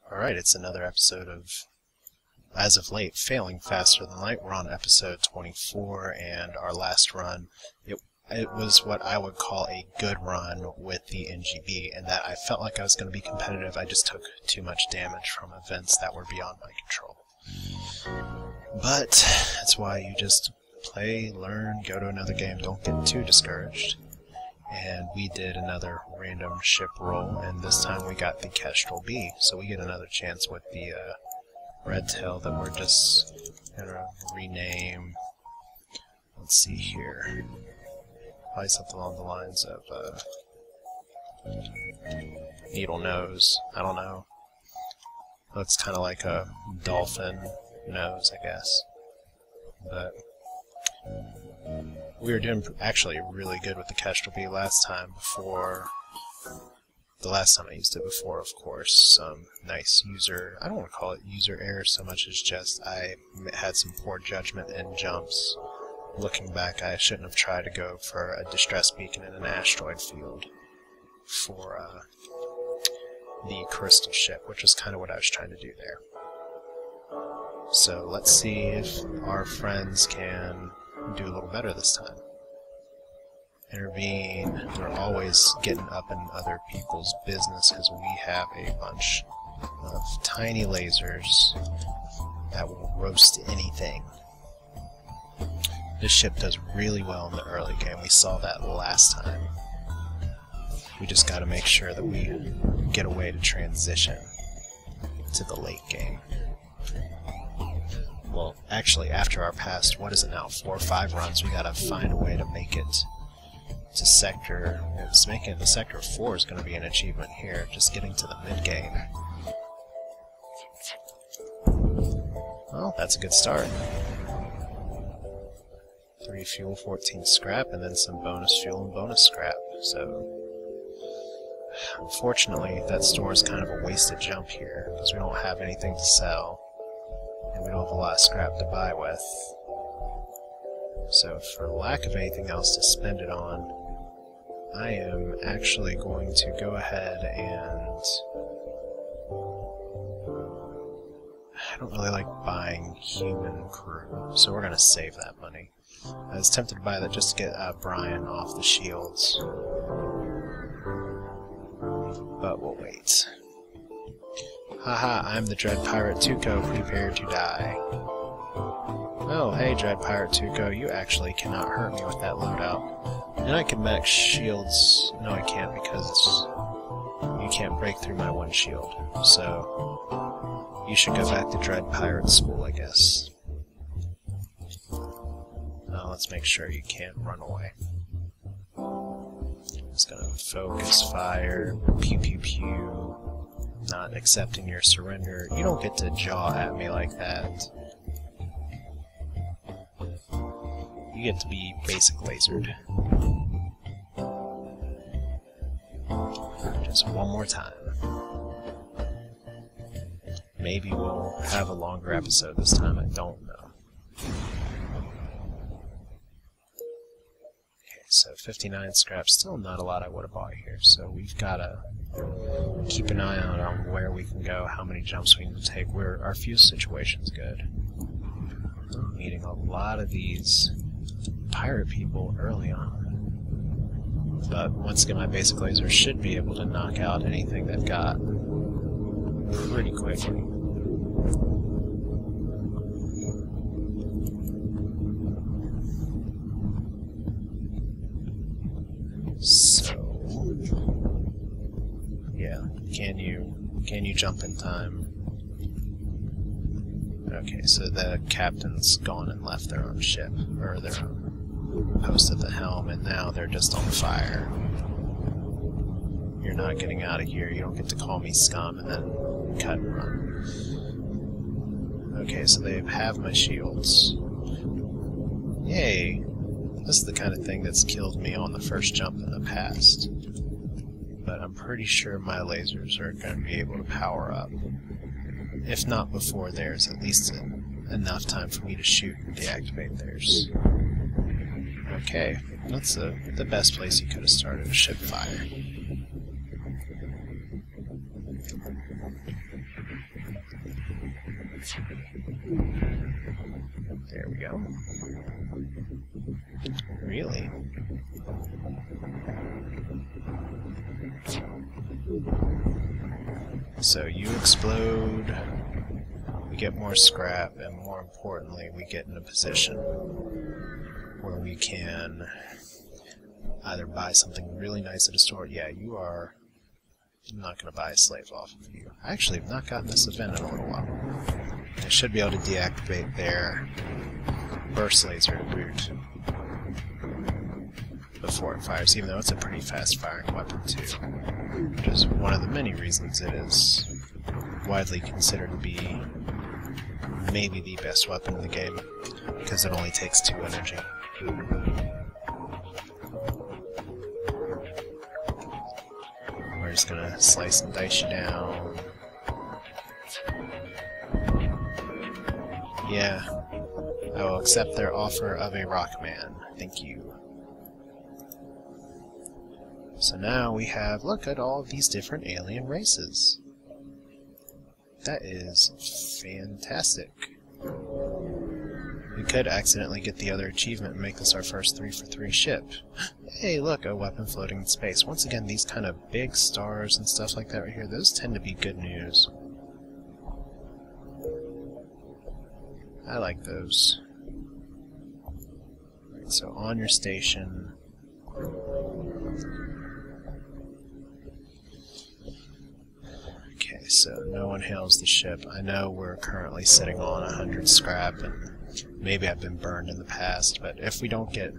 Alright, it's another episode of, as of late, Failing Faster Than Light. We're on episode 24, and our last run, it was what I would call a good run with the NGB, and that I felt like I was going to be competitive. I just took too much damage from events that were beyond my control. But that's why you just play, learn, go to another game, don't get too discouraged. And we did another random ship roll, and this time we got the Kestrel B, so we get another chance with the red tail that we're just gonna rename. Let's see here, probably something along the lines of Needle Nose. I don't know. Looks kind of like a dolphin nose, I guess. But we were doing actually really good with the Kestrel B last time the last time I used it before, of course. Some nice user, I don't want to call it user error so much as just I had some poor judgment in jumps. Looking back, I shouldn't have tried to go for a distress beacon in an asteroid field for the crystal ship, which is kind of what I was trying to do there. So let's see if our friends can do a little better this time. Intervene. We're always getting up in other people's business because we have a bunch of tiny lasers that will roast anything. This ship does really well in the early game. We saw that last time. We just got to make sure that we get a way to transition to the late game. Well, actually, after our past, what is it now, 4 or 5 runs, we gotta find a way to make it to sector. It's making it to sector 4 is going to be an achievement here, just getting to the mid game. Well, that's a good start. 3 fuel, 14 scrap, and then some bonus fuel and bonus scrap. So, unfortunately, that store is kind of a wasted jump here, because we don't have anything to sell. And we don't have a lot of scrap to buy with. So for lack of anything else to spend it on, I am actually going to go ahead and... I don't really like buying human crew, so we're going to save that money. I was tempted to buy that just to get Brian off the shields. But we'll wait. Haha, I'm the Dread Pirate Tuco, prepare to die. Oh, hey Dread Pirate Tuco, you actually cannot hurt me with that loadout. And I can max shields. No, I can't, because you can't break through my one shield. So, you should go back to Dread Pirate School, I guess. Now, let's make sure you can't run away. Just gonna focus fire, pew pew pew. Not accepting your surrender. You don't get to jaw at me like that. You get to be basic lasered. Just one more time. Maybe we'll have a longer episode this time, I don't know. So 59 scrap, still not a lot I would have bought here, so we've got to keep an eye out on where we can go, how many jumps we can take. Our fuse situation's good. I'm meeting a lot of these pirate people early on. But once again, my basic laser should be able to knock out anything they've got pretty quickly. So, yeah, can you jump in time? Okay, so the captain's gone and left their own ship, or their own post at the helm, and now they're just on fire. You're not getting out of here, you don't get to call me scum and then cut and run. Okay, so they have my shields. Yay! This is the kind of thing that's killed me on the first jump in the past. But I'm pretty sure my lasers are going to be able to power up. If not before theirs, at least enough time for me to shoot and deactivate theirs. Okay, that's the best place you could have started a ship fire. There we go. Really? So you explode, we get more scrap, and more importantly, we get in a position where we can either buy something really nice at a store. Yeah, you are... I'm not going to buy a slave off of you. I actually have not gotten this event in a little while. I should be able to deactivate their burst laser route before it fires, even though it's a pretty fast firing weapon too. Which is one of the many reasons it is widely considered to be maybe the best weapon in the game, because it only takes 2 energy. We're just gonna slice and dice you down. Yeah, I will accept their offer of a Rockman. Thank you. So now we have, look at all of these different alien races. That is fantastic. We could accidentally get the other achievement and make this our first 3 for 3 ship. Hey, look, a weapon floating in space. Once again, these kind of big stars and stuff like that right here, those tend to be good news. I like those. Right, so on your station. Okay, so no one hails the ship. I know we're currently sitting on 100 scrap, and maybe I've been burned in the past, but if we don't get...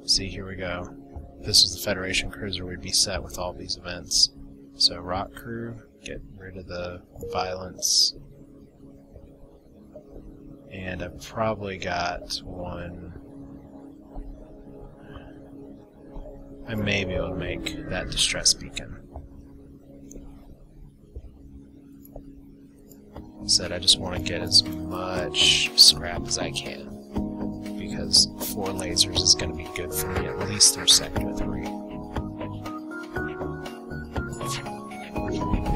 See, here we go. If this was the Federation cruiser, we'd be set with all these events. So, Rock Crew, get rid of the violence. And I've probably got one... I may be able to make that distress beacon. Said I just want to get as much scrap as I can, because 4 lasers is going to be good for me at least through Sector 3.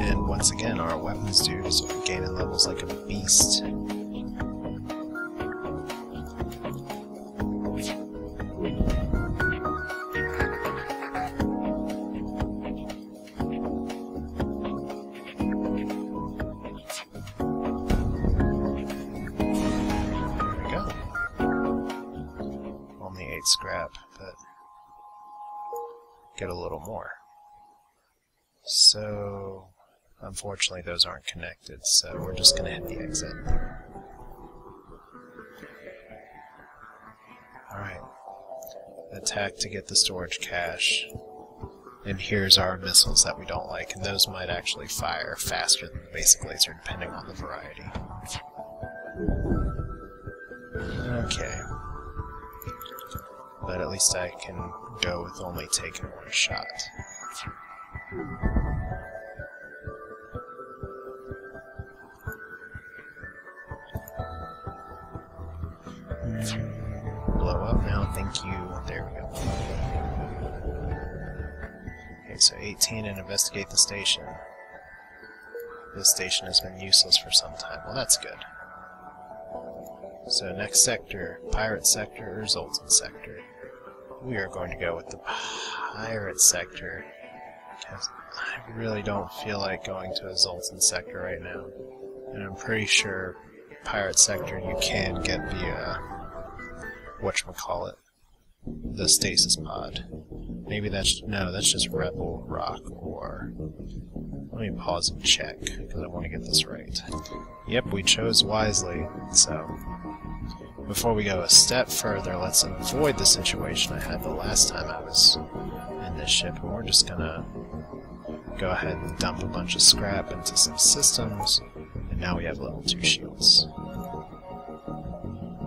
And once again, our weapons dude is gaining levels like a beast. Scrap, but get a little more. So, unfortunately those aren't connected, so we're just going to hit the exit. Alright. Attack to get the storage cache. And here's our missiles that we don't like, and those might actually fire faster than the basic laser, depending on the variety. Okay. But at least I can go with only taking 1 shot. Blow up now, thank you. There we go. Okay, so 18 and investigate the station. This station has been useless for some time. Well, that's good. So next sector, Pirate Sector or Zoltan Sector. We are going to go with the Pirate Sector, because I really don't feel like going to a Zoltan Sector right now. And I'm pretty sure Pirate Sector you can get the, whatchamacallit, the stasis pod. Maybe that's, no, that's just Rebel Rock, or... Let me pause and check, because I want to get this right. Yep, we chose wisely, so... Before we go a step further, let's avoid the situation I had the last time I was in this ship, and we're just gonna go ahead and dump a bunch of scrap into some systems, and now we have level 2 shields.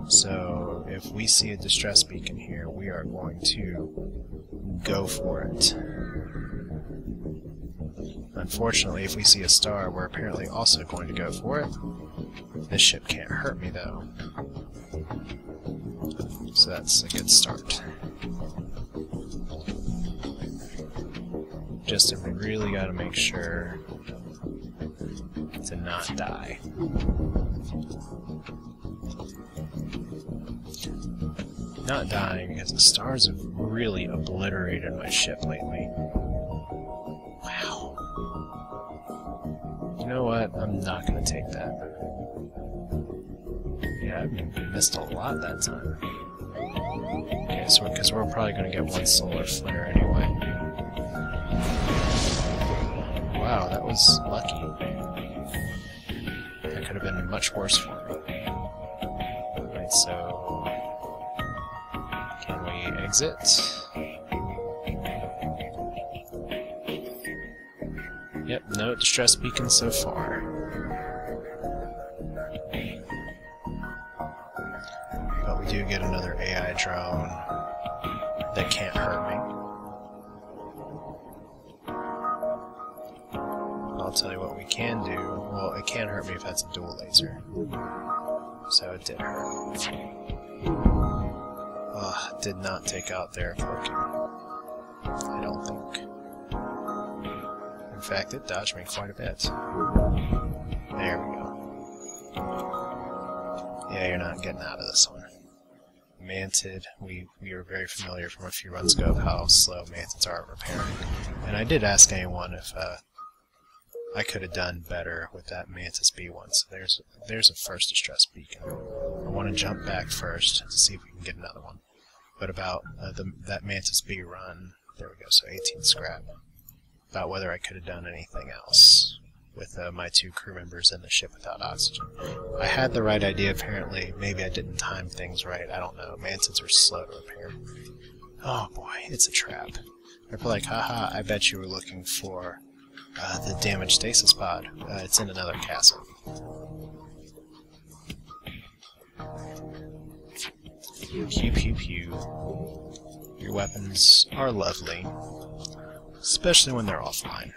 So, if we see a distress beacon here, we are going to go for it. Unfortunately, if we see a star, we're apparently also going to go for it. This ship can't hurt me, though. So that's a good start. Just really got to make sure to not die. Not dying because the stars have really obliterated my ship lately. Wow. You know what? I'm not gonna take that. Yeah, I missed a lot that time. Okay, so because we're probably gonna get one solar flare anyway. Wow, that was lucky. That could have been much worse for me. Alright, so can we exit? Yep, no distress beacons so far. But we do get another AI drone that can't hurt me. I'll tell you what we can do. Well, it can hurt me if that's a dual laser. So it did hurt. Did not take out their cloaking. I don't think. In fact, it dodged me quite a bit. There we go. Yeah, you're not getting out of this one. Mantid, we are very familiar from a few runs ago of how slow mantids are at repairing. And I did ask anyone if I could have done better with that Mantis B1, so there's a first distress beacon. I want to jump back first to see if we can get another one. But about that Mantis B run, there we go, so 18 scrap. About whether I could have done anything else with my 2 crew members in the ship without oxygen. I had the right idea, apparently. Maybe I didn't time things right, I don't know. Mantids are slow to repair. Oh boy, it's a trap. They're like, haha, I bet you were looking for the damaged stasis pod. It's in another castle. Pew pew pew. Your weapons are lovely, especially when they're offline.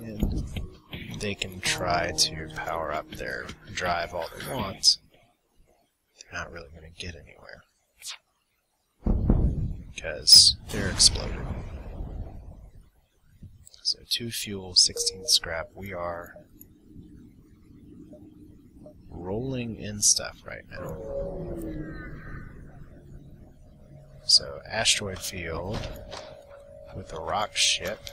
And they can try to power up their drive all they want. They're not really going to get anywhere, because they're exploded. So 2 fuel, 16 scrap. We are rolling in stuff right now. So asteroid field with a rock ship.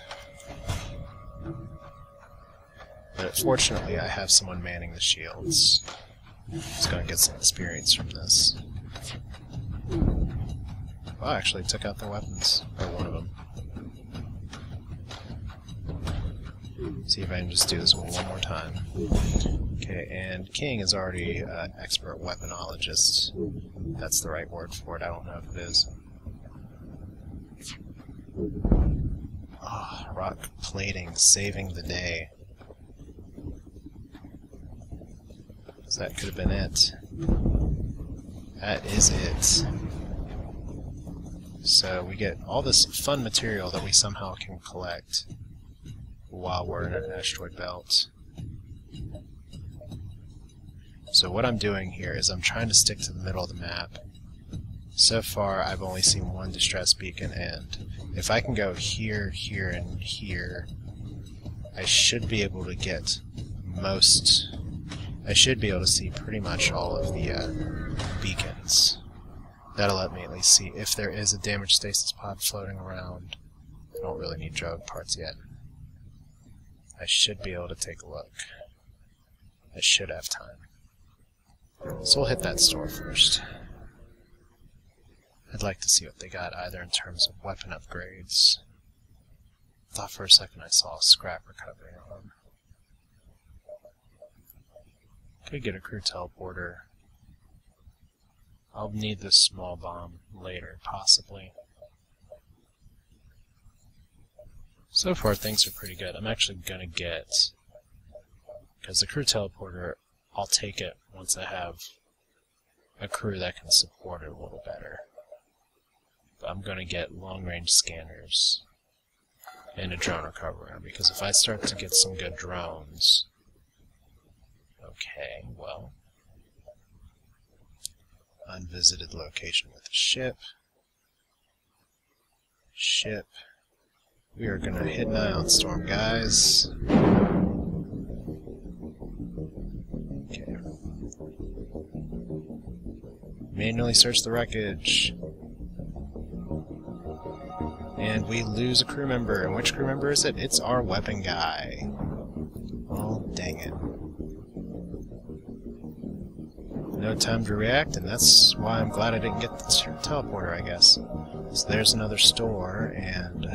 But fortunately I have someone manning the shields. Just gonna get some experience from this. Oh, I actually took out their weapons, or one of them. See if I can just do this one more time. Okay, and King is already an expert weaponologist. That's the right word for it, I don't know if it is. Oh, rock plating, saving the day. So that could have been it. That is it. So we get all this fun material that we somehow can collect while we're in an asteroid belt. So what I'm doing here is I'm trying to stick to the middle of the map. So far I've only seen 1 distress beacon, and if I can go here, here, and here, I should be able to get most... I should be able to see pretty much all of the beacons. That'll let me at least see if there is a damaged stasis pod floating around. I don't really need drone parts yet. I should be able to take a look. I should have time. So we'll hit that store first. I'd like to see what they got, either in terms of weapon upgrades. I thought for a second I saw a scrap recovery on. Could get a crew teleporter. I'll need this small bomb later, possibly. So far things are pretty good. I'm actually gonna get, because the crew teleporter, I'll take it once I have a crew that can support it a little better. But I'm gonna get long-range scanners and a drone recovery room, because if I start to get some good drones... Okay, well... Unvisited location with a ship. Ship. We are gonna hit an ion storm, guys. Manually search the wreckage. And we lose a crew member. And which crew member is it? It's our weapon guy. Oh, dang it. No time to react, and that's why I'm glad I didn't get the teleporter, I guess. So there's another store, and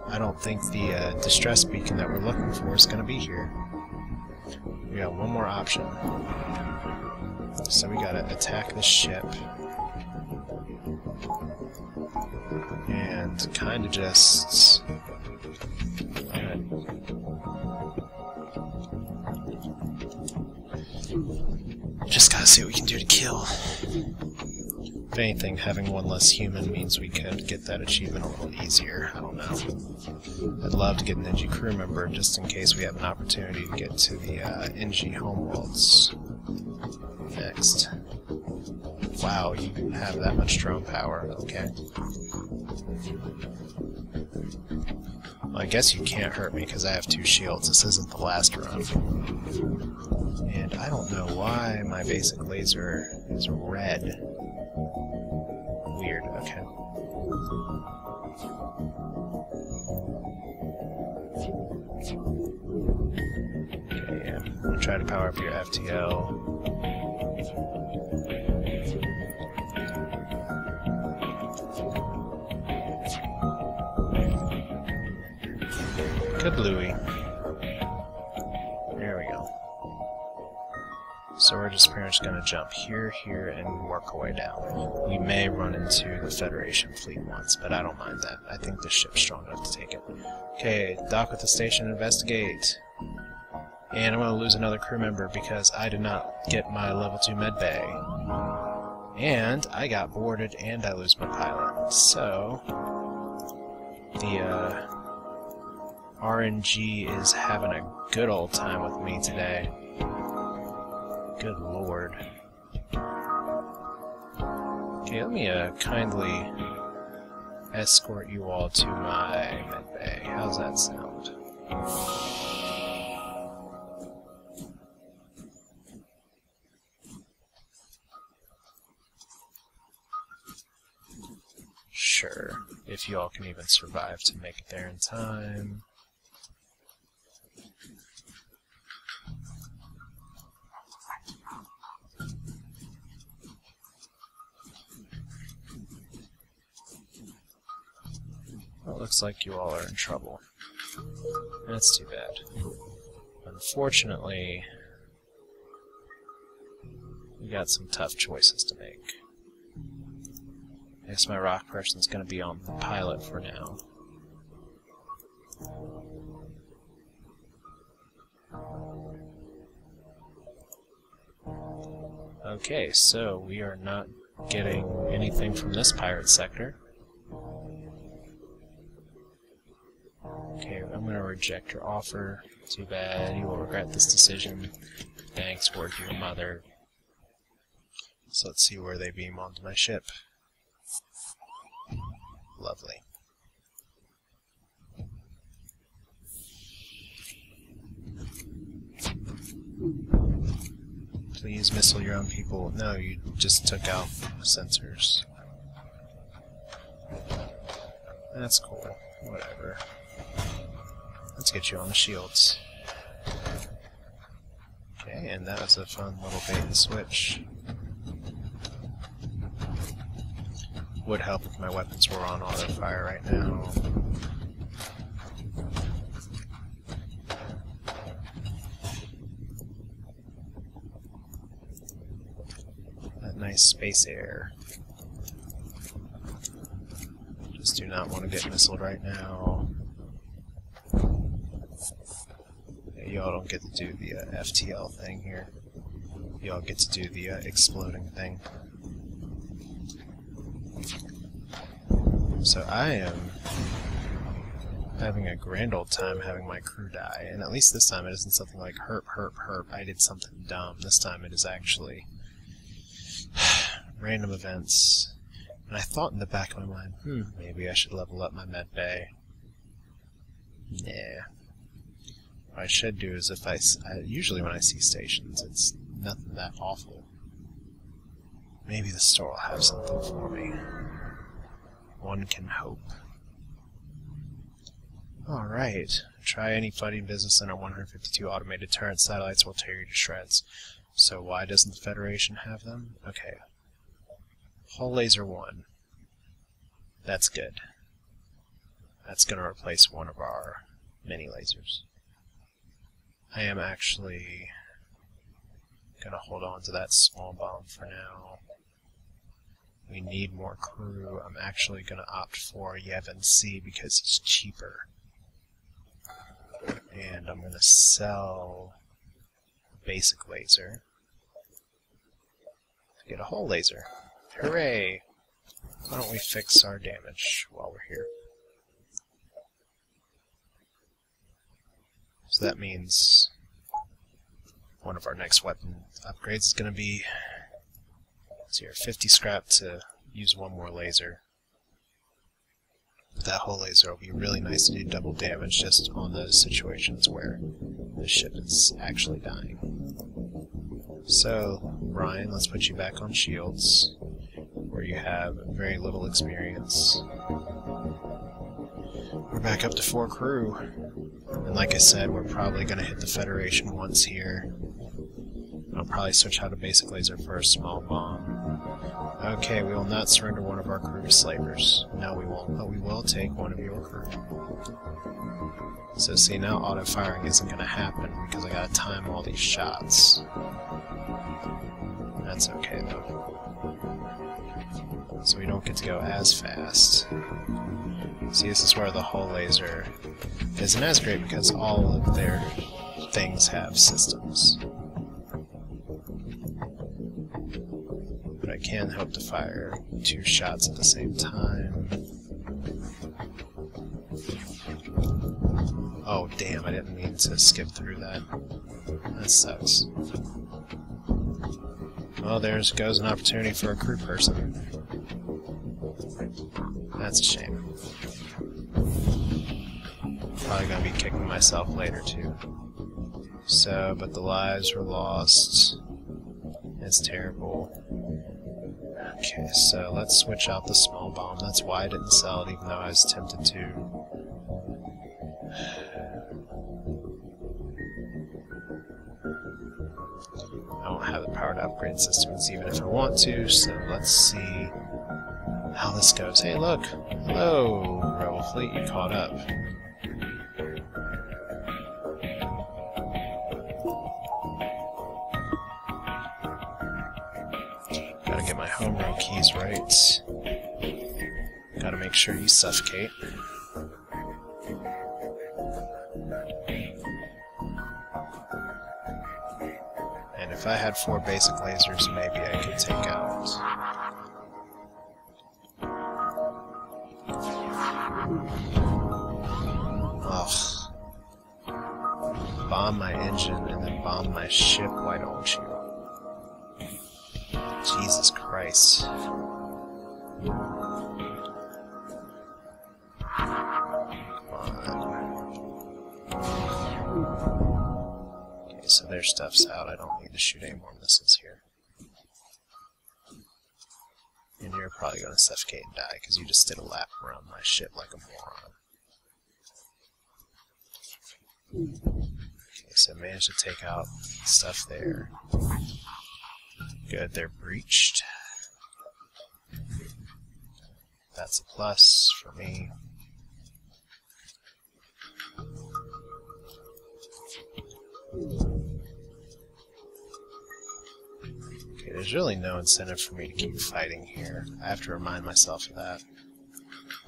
I don't think the distress beacon that we're looking for is going to be here. We got one more option. So we gotta attack the ship. And kinda just... Just gotta see what we can do to kill. If anything, having one less human means we could get that achievement a little easier. I don't know. I'd love to get an NG crew member just in case we have an opportunity to get to the NG homeworlds next. Wow, you have that much drone power. Okay. Well, I guess you can't hurt me because I have 2 shields. This isn't the last run. And I don't know why my basic laser is red. Weird, okay. Okay, yeah. I'm gonna try to power up your FTL. Good Louie. There we go. So we're just pretty much going to jump here, here, and work our way down. We may run into the Federation fleet once, but I don't mind that. I think the ship's strong enough to take it. Okay, dock at the station, investigate. And I'm going to lose another crew member because I did not get my level 2 medbay. And I got boarded and I lose my pilot. So, the RNG is having a good old time with me today. Good lord. Okay, let me kindly escort you all to my medbay. How's that sound? Sure, if you all can even survive to make it there in time. Well, it looks like you all are in trouble. That's too bad. Unfortunately, we got some tough choices to make. I guess my rock person's gonna be on the pilot for now. Okay, so we are not getting anything from this pirate sector. Okay, I'm gonna reject your offer. Too bad, you will regret this decision. Thanks, word to your mother. So let's see where they beam onto my ship. Lovely. Please missile your own people. No, you just took out sensors. That's cool. Whatever. Let's get you on the shields. Okay, and that was a fun little bait and switch. Would help if my weapons were on auto fire right now. That nice space air. Just do not want to get missiled right now. Y'all don't get to do the FTL thing here. Y'all get to do the exploding thing. So I am having a grand old time having my crew die, and at least this time it isn't something like herp, herp, herp, I did something dumb. This time it is actually random events. And I thought in the back of my mind, maybe I should level up my med bay. Nah. What I should do is if usually when I see stations, it's nothing that awful. Maybe the store will have something for me. One can hope. Alright. Try any fighting business in our 152 automated turret satellites will tear you to shreds. So why doesn't the Federation have them? Okay. Hull Laser 1. That's good. That's going to replace one of our mini lasers. I am actually going to hold on to that small bomb for now. We need more crew. I'm actually going to opt for Yevon C because it's cheaper. And I'm going to sell a basic laser to get a hull laser. Hooray! Why don't we fix our damage while we're here? So that means one of our next weapon upgrades is going to be 50 scrap to use one more laser. But that whole laser will be really nice to do double damage just on those situations where the ship is actually dying. So, Ryan, let's put you back on shields, where you have very little experience. We're back up to 4 crew. And like I said, we're probably going to hit the Federation once here. I'll probably switch out a basic laser for a small bomb. Okay, we will not surrender one of our crew to slavers. No, we won't, but we will take one of your crew. So see, now auto-firing isn't going to happen because I gotta time all these shots. That's okay, though. So we don't get to go as fast. See, this is where the hull laser isn't as great because all of their things have systems. But I can hope to fire 2 shots at the same time. Oh damn, I didn't mean to skip through that. That sucks. Well, there goes an opportunity for a crew person. That's a shame. Probably gonna be kicking myself later too. So, but the lives were lost. It's terrible. Okay, so let's switch out the small bomb. That's why I didn't sell it, even though I was tempted to. I don't have the power to upgrade systems even if I want to, so let's see how this goes. Hey, look! Hello, Rebel Fleet, you caught up. Gotta get my home row keys right. Gotta make sure you suffocate. And if I had 4 basic lasers, maybe I could take out. Ugh. Bomb my engine and then bomb my ship, why don't you? Jesus Christ. Come on. Okay, so their stuff's out. I don't need to shoot any more missiles here. And you're probably going to suffocate and die because you just did a lap around my ship like a moron. Okay, so I managed to take out stuff there. Good, they're breached. That's a plus for me. Okay, there's really no incentive for me to keep fighting here. I have to remind myself of that.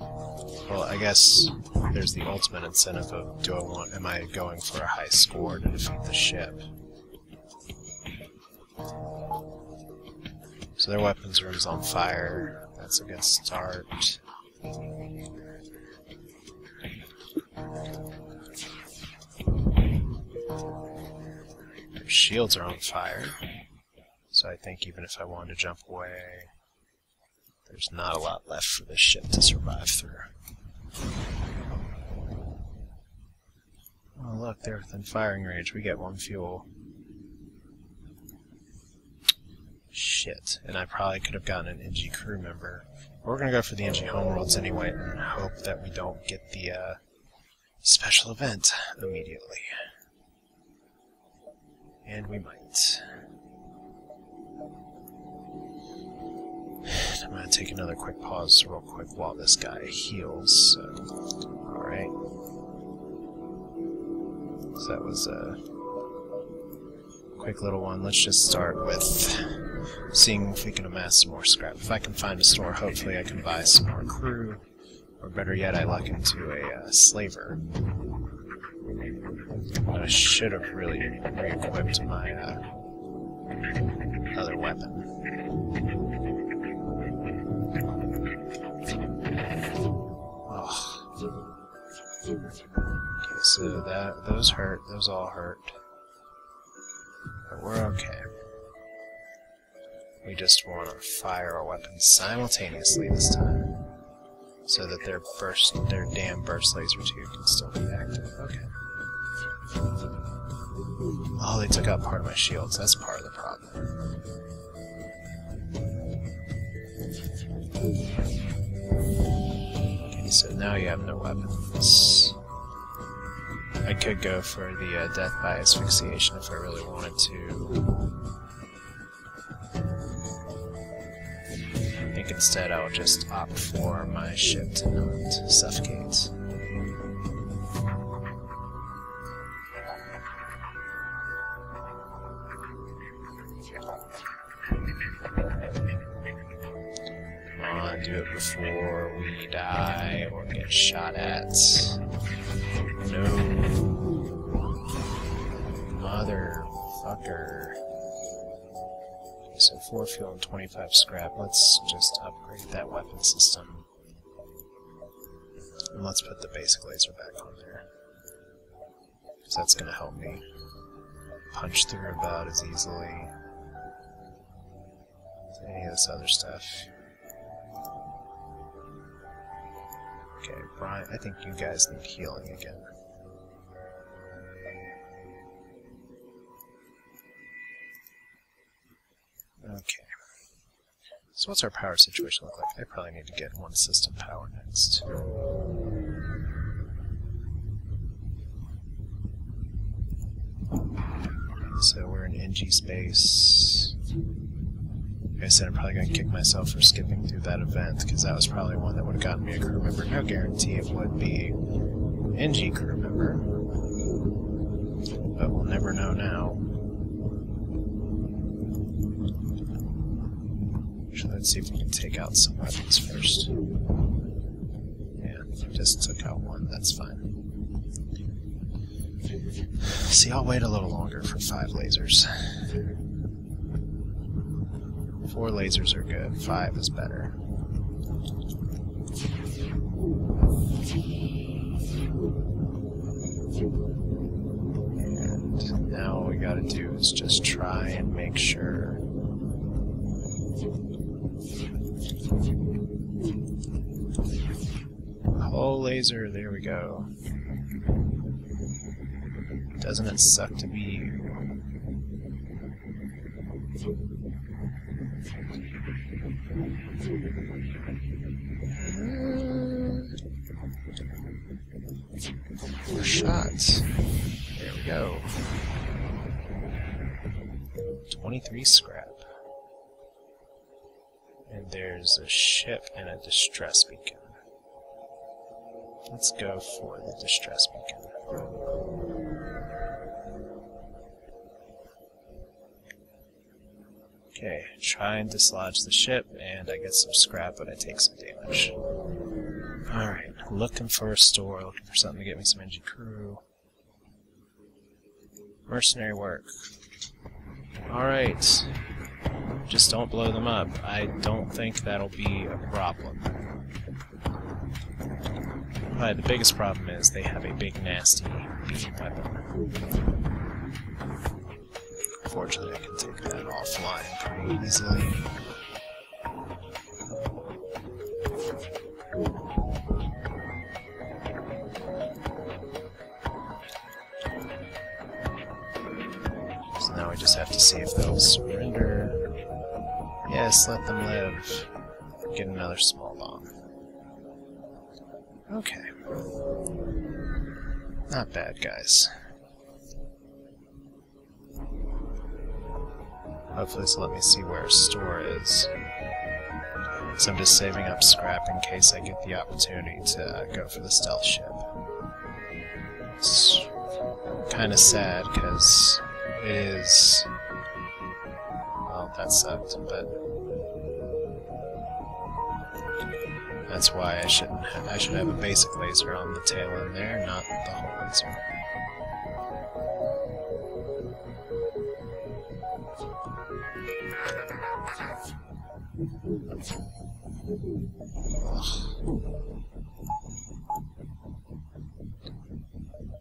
Well, I guess there's the ultimate incentive of am I going for a high score to defeat the ship? So their weapons room's on fire. That's a good start. Their shields are on fire. So I think even if I wanted to jump away, there's not a lot left for this ship to survive through. Oh look, they're within firing range. We get 1 fuel. Shit. And I probably could have gotten an NG crew member. We're gonna go for the NG homeworlds anyway and hope that we don't get the special event immediately. And we might. I'm gonna take another quick pause real quick while this guy heals. Alright. So that was a quick little one. Let's just start with seeing if we can amass some more scrap. If I can find a store, hopefully I can buy some more crew. Or better yet, I luck into a slaver. But I should have really re-equipped my other weapon. Okay, so those hurt, those all hurt. But we're okay. We just want to fire our weapons simultaneously this time, so that their damn burst laser tube can still be active. Okay. Oh, they took out part of my shields. That's part of the problem. Okay, so now you have no weapons. I could go for the death by asphyxiation if I really wanted to. I think instead I'll just opt for my ship to not suffocate. Come on, do it before we die or get shot at. No. Motherfucker. Okay, so 4 fuel and 25 scrap. Let's just upgrade that weapon system. And let's put the basic laser back on there. Because that's going to help me punch through about as easily as any of this other stuff. Okay, Brian, I think you guys need healing again. Okay. So what's our power situation look like? I probably need to get one system power next. So we're in NG space. Like I said, I'm probably going to kick myself for skipping through that event, because that was probably one that would have gotten me a crew member. No guarantee it would be NG crew member. But we'll never know now. Actually, let's see if we can take out some weapons first. Yeah, just took out one, that's fine. See, I'll wait a little longer for 5 lasers. 4 lasers are good, 5 is better. And now all we gotta do is just try and make sure. Whole laser, there we go. Doesn't it suck to be you? More shots. There we go. 23 scrap. And there's a ship and a distress beacon. Let's go for the distress beacon. Okay, try and dislodge the ship, and I get some scrap, but I take some damage. Alright, looking for a store, looking for something to get me some NG crew. Mercenary work. Alright. Just don't blow them up. I don't think that'll be a problem. But the biggest problem is they have a big, nasty beam weapon. Fortunately, I can take that offline pretty easily. So now we just have to see if they'll surrender. Yes, let them live. Get another small bomb. Okay. Not bad, guys. Hopefully this will let me see where a store is. So I'm just saving up scrap in case I get the opportunity to go for the stealth ship. It's kind of sad because it is... Well, that sucked, but... That's why I should have a basic laser on the tail end there, not the whole laser.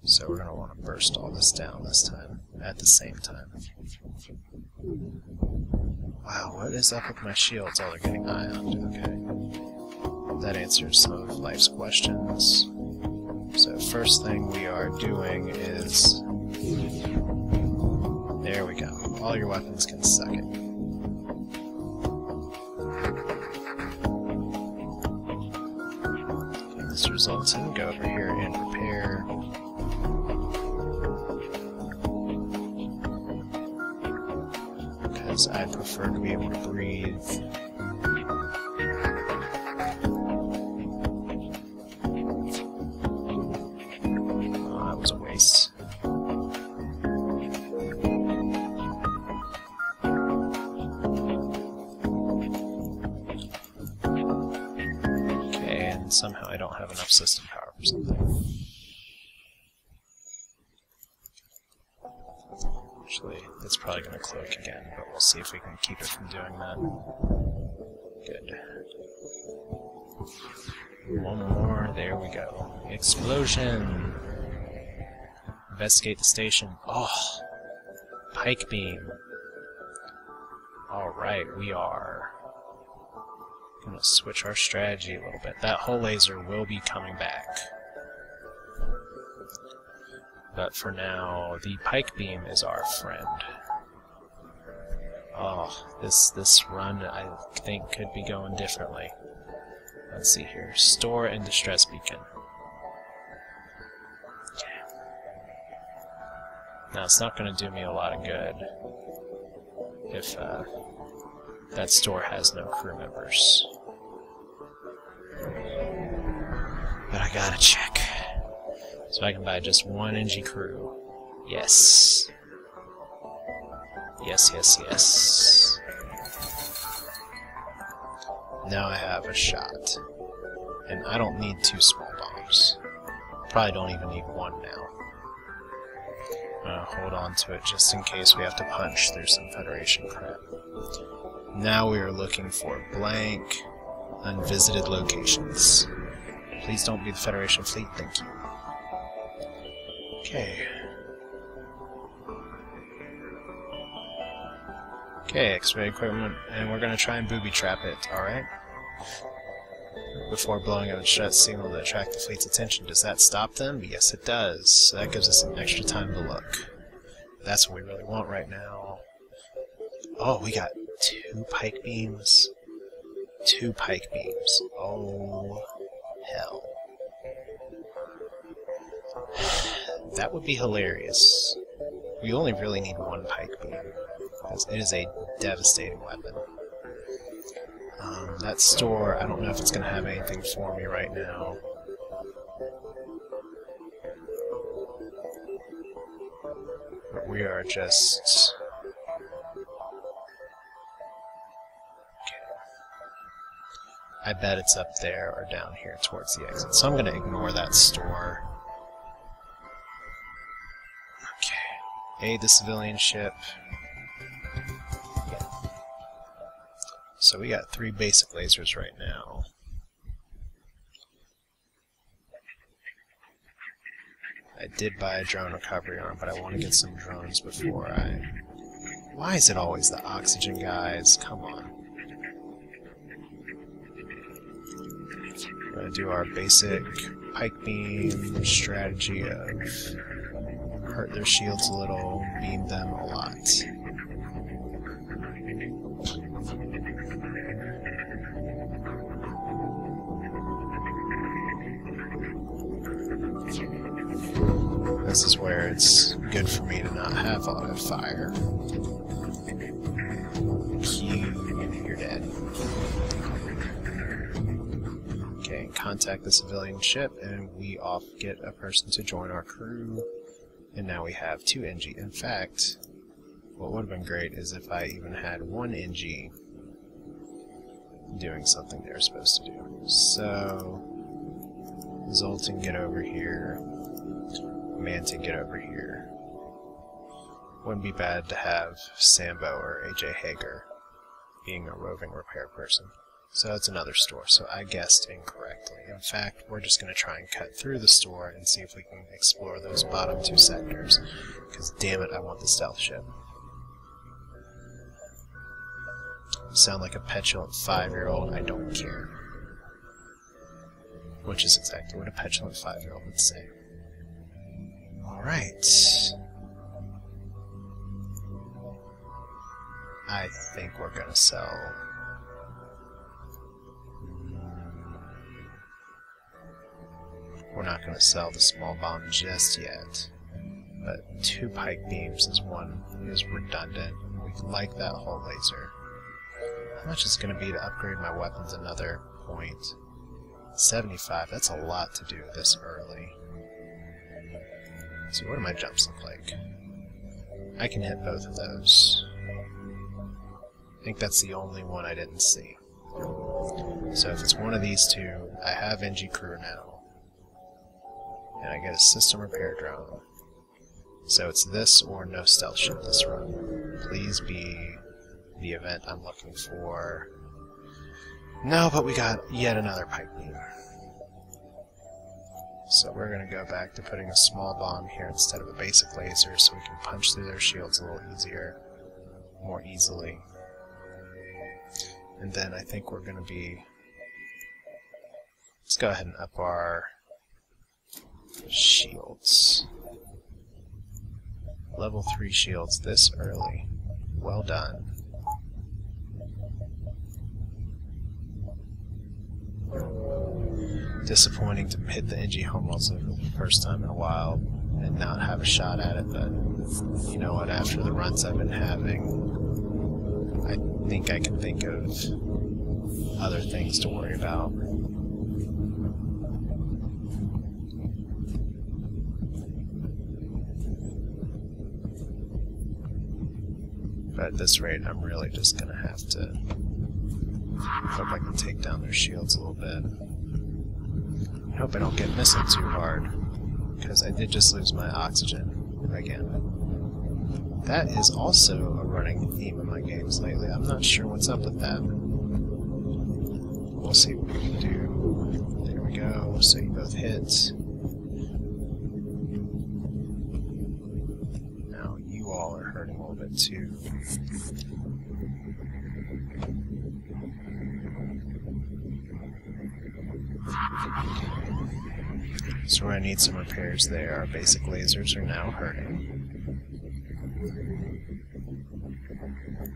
So we're going to want to burst all this down this time, at the same time. Wow, what is up with my shields? Oh, they're getting ioned, okay. That answers some of life's questions. So first thing we are doing is... There we go. All your weapons can suck it. Okay, this results in go over here and repair. Because I prefer to be able to breathe. Somehow I don't have enough system power for something. Actually, it's probably going to cloak again, but we'll see if we can keep it from doing that. Good. One more, there we go. Explosion! Investigate the station. Oh! Pike beam. Alright, we are going to switch our strategy a little bit. That whole laser will be coming back. But for now, the pike beam is our friend. Oh, this run, I think, could be going differently. Let's see here. Store and distress beacon. Now, it's not going to do me a lot of good if that store has no crew members. But I gotta check. So I can buy just one NG crew. Yes. Yes, yes, yes. Now I have a shot. And I don't need 2 small bombs. Probably don't even need 1 now. I'm gonna hold on to it just in case we have to punch through some Federation crap. Now we are looking for blank, unvisited locations. Please don't be the Federation fleet, thank you. Okay. Okay, X-ray equipment, and we're gonna try and booby trap it, alright? Before blowing up a distress signal to attract the fleet's attention. Does that stop them? Yes, it does. So that gives us some extra time to look. That's what we really want right now. Oh, we got 2 pike beams. 2 pike beams. Oh, hell. That would be hilarious. We only really need 1 pike beam, because it is a devastating weapon. That store, I don't know if it's going to have anything for me right now. But we are just... I bet it's up there or down here towards the exit. So I'm going to ignore that store. Okay. Aid the civilian ship. Yeah. So we got 3 basic lasers right now. I did buy a drone recovery arm, but I want to get some drones before I... Why is it always the oxygen guys? Come on. We're going to do our basic pike beam strategy of hurt their shields a little, beam them a lot. This is where it's good for me to not have auto fire. Q, you're dead. Okay, contact the civilian ship, and we get a person to join our crew. And now we have 2 NG. In fact, what would have been great is if I even had 1 NG doing something they're supposed to do. So, Zoltan, get over here. Manta, get over here. Wouldn't be bad to have Sambo or AJ Hager being a roving repair person. So that's another store, so I guessed incorrectly. In fact, we're just going to try and cut through the store and see if we can explore those bottom 2 sectors. Because damn it, I want the stealth ship. Sound like a petulant 5-year-old, I don't care. Which is exactly what a petulant 5-year-old would say. Alright. I think we're gonna sell... We're not going to sell the small bomb just yet, but 2 pike beams is redundant. We like that whole laser. How much is it going to be to upgrade my weapons another point? 75, that's a lot to do this early. So what do my jumps look like? I can hit both of those. I think that's the only one I didn't see. So if it's one of these 2, I have NG crew now. And I get a system repair drone. So it's this or no stealth ship this run. Please be the event I'm looking for. No, but we got yet another pike beam. So we're going to go back to putting a small bomb here instead of a basic laser so we can punch through their shields a little easier, more easily. And then I think we're going to be... Let's go ahead and up our shields. Level 3 shields this early. Well done. Disappointing to hit the NG home also for the first time in a while and not have a shot at it, but you know what, after the runs I've been having, I think I can think of other things to worry about. But at this rate, I'm really just going to have to hope I can take down their shields a little bit. I hope I don't get missile too hard, because I did just lose my oxygen again. That is also a running theme in my games lately. I'm not sure what's up with that. We'll see what we can do. There we go, so you both hit. Now you all are hurting a little bit too. So we're going to need some repairs there. Our basic lasers are now hurting.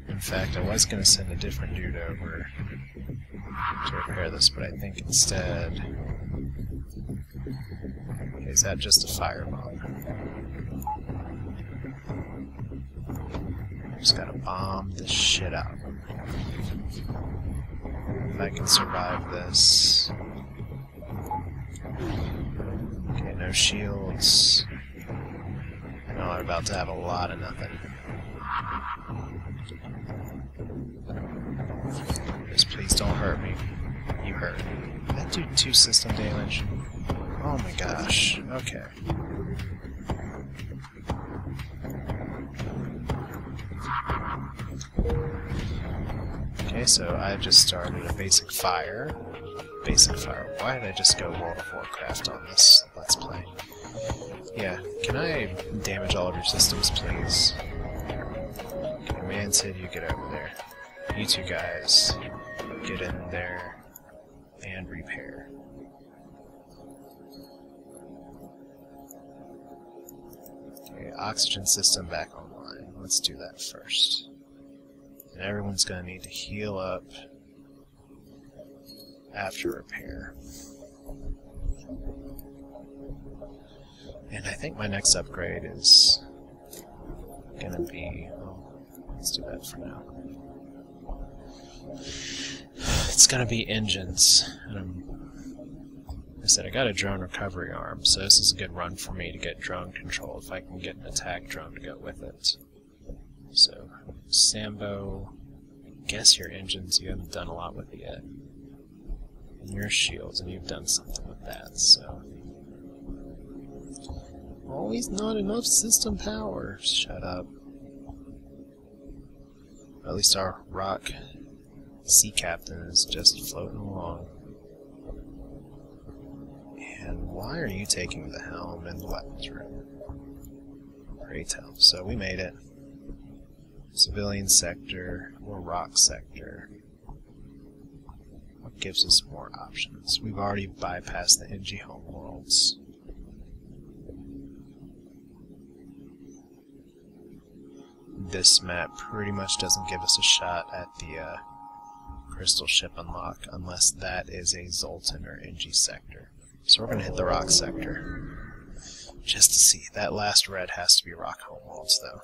In fact, I was going to send a different dude over to repair this, but I think instead... Okay, is that just a firebomb? Just gotta bomb this shit out. If I can survive this... Okay, no shields. No, I'm about to have a lot of nothing. Just please don't hurt me. You hurt. Did that do 2 system damage? Oh my gosh. Okay. Okay, so I just started a basic fire. Basic fire. Why did I just go World of Warcraft on this Let's Play? Yeah, can I damage all of your systems, please? Okay, Mansid, you get over there. You 2 guys, get in there and repair. Okay, oxygen system back online. Let's do that first. And everyone's going to need to heal up after repair. And I think my next upgrade is gonna be, well, let's do that for now. It's gonna be engines, and I said I got a drone recovery arm, so this is a good run for me to get drone control if I can get an attack drone to go with it. So, Sambo, I guess your engines you haven't done a lot with it yet. And your shields, and you've done something with that, so. Always not enough system power. Shut up. At least our rock sea captain is just floating along. And why are you taking the helm in the weapons room? Pray tell. So we made it. Civilian sector or rock sector. What gives us more options? We've already bypassed the NG homeworlds. This map pretty much doesn't give us a shot at the crystal ship unlock unless that is a Zoltan or NG sector. So we're going to hit the rock sector just to see. That last red has to be rock homeworlds though.